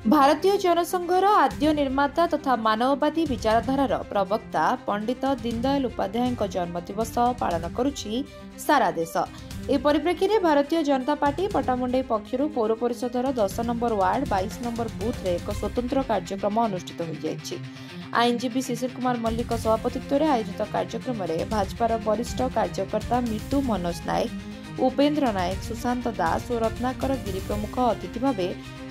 भारतीय जनसंघर आद्य निर्माता तथा मानववादी विचारधारार प्रवक्ता पंडित दीनदयाल उपाध्याय जन्मदिवस पालन करुछि सारा देश। ए परिप्रेक्षी में भारतीय जनता पार्टी पटामुंडई पक्षर पौर परिषदर 10 नंबर वार्ड 22 नंबर बूथ रे एक स्वतंत्र कार्यक्रम अनुष्ठित हो जाइछि। आईनजीवी शिशिर कुमार मल्लिक सभापतित्व में आयोजित कार्यक्रम में भाजपार वरिष्ठ कार्यकर्ता मिटू मनोज नायक, उपेन्द्र नायक, सुशांत दास और रत्नाकर गिरी प्रमुख अतिथि भाव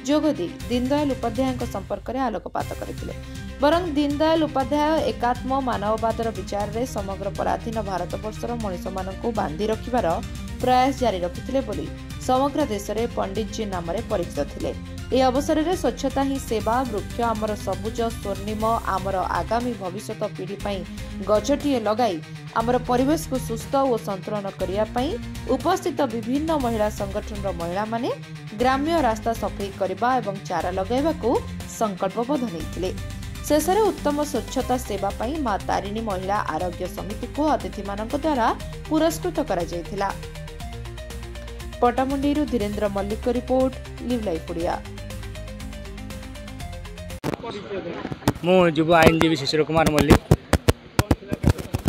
जोगदी दीनदयाल उपाध्याय संपर्क में आलोकपात करथिले। बरं दीनदयाल उपाध्याय एकात्म मानववादर विचार रे समग्र पराधीन भारतवर्षर मनीष मानकु बांधि रखिबार प्रयास जारी रखिथिले बोली समग्र देश में पंडित जी नाम परिचित थिले। ए अवसर में स्वच्छता ही सेवा, वृक्ष आमर सबुज स्वर्णिम आमर आगामी भविष्यत पीढ़ी पई गछटिए लगाई आमर परिवेश को सुस्थ और संतुलन करिया पई उपस्थित विभिन्न महिला संगठन महिला माने ग्राम्य रास्ता सफाई करबा एवं चारा लगाइबा को संकल्पबद्ध होइथिले। शेष में उत्तम स्वच्छता सेवा पई मां तारिणी महिला आरोग्य समिति को अतिथि मानक द्वारा पुरस्कृत करा जायथिला। पटामुंडीरू Dhirendra Mallick report, live life Odia. मु युवा आईनजीवी शिशिर कुमार मल्लिक।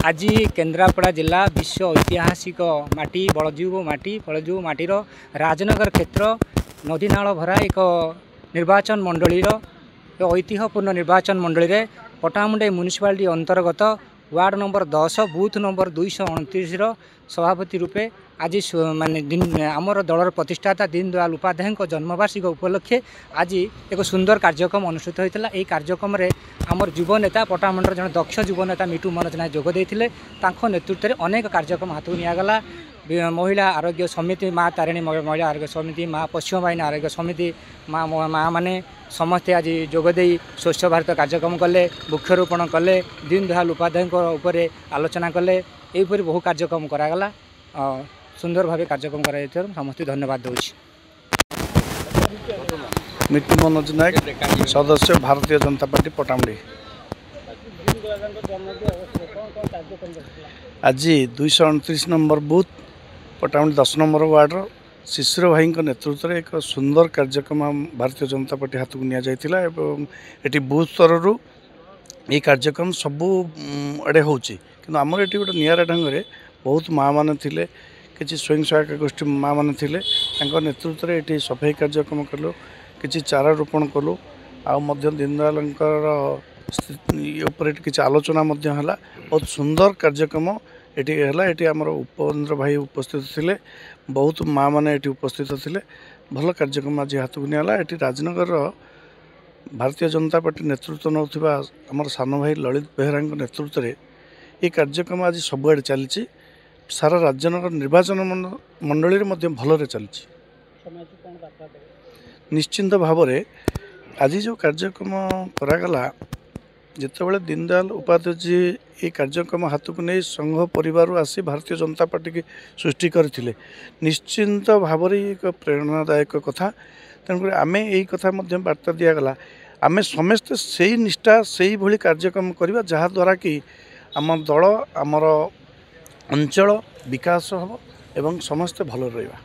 आज केन्द्रापड़ा जिला विश्व ऐतिहासिक माटी बड़जू माटीर राजनगर क्षेत्र नदीनाल भरा एक निर्वाचन मंडलीर ऐतिह्यपूर्ण निर्वाचन मंडली रे पटामुंडई म्युनिसिपालिटी अंतर्गत वार्ड नंबर 10 बूथ नंबर 229 सभापति रूपे आज माने आमर दलर प्रतिष्ठाता दीनदयाल उपाध्याय जन्मवार्षिक उपलक्षे आज एक सुंदर कार्यक्रम अनुष्ठित होता। यह कार्यक्रम में आमर युव नेता पटामुंडर जन दक्ष युव नेता मिटू मनोज नायक जोग देते। नेतृत्व में अनेक कार्यक्रम हाथ निगला। महिला आरोग्य समिति, माँ तारिणी महिला आरोग्य समिति, माँ पश्चिम बाहिनी आरोग्य समिति, माँ माने समस्ते आज जोगदे स्वच्छ भारत कार्यक्रम कले, वृक्षरोपण कले, दीनदयाल उपाध्याय उपरे आलोचना कले। यहपरी बहु कार्यक्रम करागला। सुंदर भाव कार्यक्रम कर समस्त धन्यवाद दूसरी। मिटू मनोज नायक, सदस्य भारतीय जनता पार्टी पटामुंडी। आज 229 नंबर बूथ पटामुंडी 10 नंबर वार्ड शिशिर भाई नेतृत्व में एक सुंदर कार्यक्रम भारतीय जनता पार्टी हाथ को नि बूथ स्तर ये कार्यक्रम सबू आड़े होची कि आमर ये गोटे निरा ढंग से बहुत माँ मैंने थे, किसी स्वयं सहायक गोष्ठी माँ मैंने थे, नेतृत्व में ये सफाई कार्यक्रम कलु, किसी चारा रोपण कलु, दीनदयाल किसी आलोचना है। बहुत सुंदर कार्यक्रम ये आमर उपेन्द्र भाई उपस्थित थे, बहुत माँ मैंने उपस्थित थे। भल कार्यक्रम आज हाथ को निगला। ये राजनगर भारतीय जनता पार्टी नेतृत्व नौथिबा आमर सान भाई ललित बेहरा नेतृत्व में ये कार्यक्रम आज सबुआड़े चली। सारा राजनगर निर्वाचन मंडली भलरे चली। निश्चिंत भाव में आज जो कार्यक्रम करागला जितेबाला दीनदयाल उपाध्याय जी ये कार्यक्रम हाथ को नहीं संघ परिवार आसी भारतीय जनता पार्टी की सृष्टि करथिले। निश्चिंत भाव में एक प्रेरणादायक कथा। तेणुक आम यही कथा वार्ता दिगला आम समस्ते से निष्ठा से भली कार्यक्रम करवा जहाद्वारा कि आम दल आमर अंचल विकास हम एवं समस्ते भल रहा।